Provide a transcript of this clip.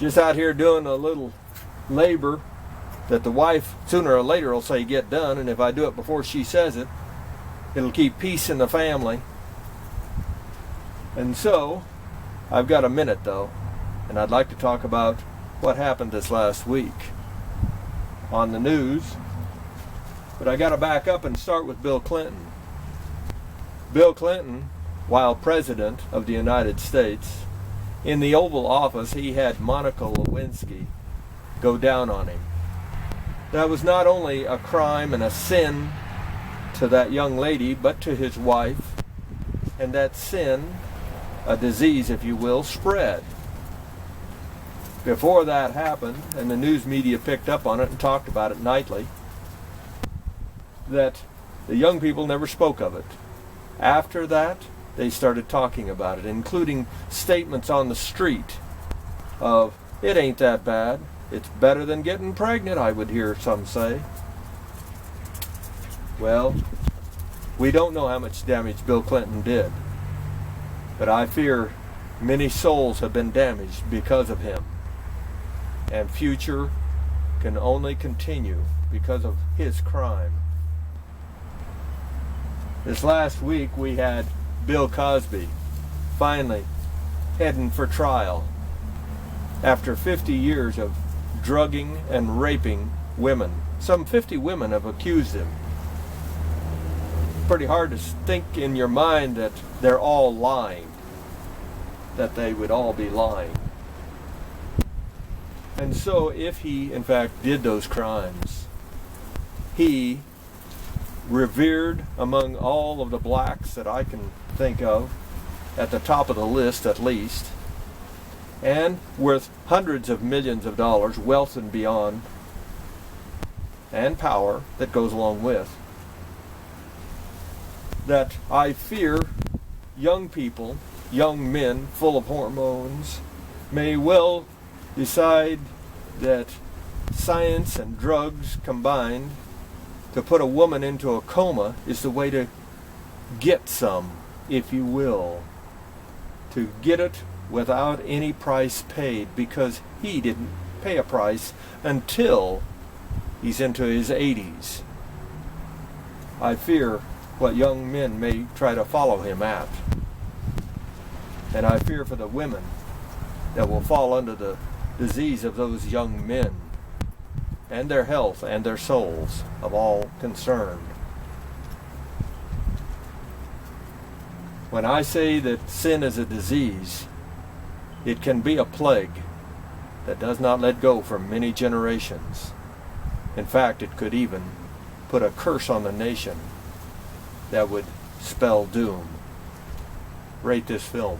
just out here doing a little labor that the wife sooner or later will say get done, and if I do it before she says it, it'll keep peace in the family. And so, I've got a minute though, and I'd like to talk about what happened this last week on the news. But I got to back up and start with Bill Clinton. Bill Clinton, while President of the United States, in the Oval Office he had Monica Lewinsky go down on him. That was not only a crime and a sin to that young lady, but to his wife. And that sin, a disease if you will, spread. Before that happened, and the news media picked up on it and talked about it nightly, that the young people never spoke of it. After that, they started talking about it, including statements on the street of, it ain't that bad, it's better than getting pregnant, I would hear some say. Well, we don't know how much damage Bill Clinton did, but I fear many souls have been damaged because of him, and future can only continue because of his crime. This last week we had Bill Cosby finally heading for trial after 50 years of drugging and raping women. Some 50 women have accused him. Pretty hard to think in your mind that they're all lying, that they would all be lying. And so if he in fact did those crimes, he, revered among all of the blacks that I can think of, at the top of the list at least, and worth hundreds of millions of dollars, wealth and beyond, and power that goes along with, that I fear young people, young men full of hormones, may well decide that science and drugs combined to put a woman into a coma is the way to get some, if you will. To get it without any price paid, because he didn't pay a price until he's into his 80s. I fear what young men may try to follow him at. And I fear for the women that will fall under the disease of those young men, and their health and their souls of all concerned. When I say that sin is a disease, it can be a plague that does not let go for many generations. In fact, it could even put a curse on the nation that would spell doom. Rate this film.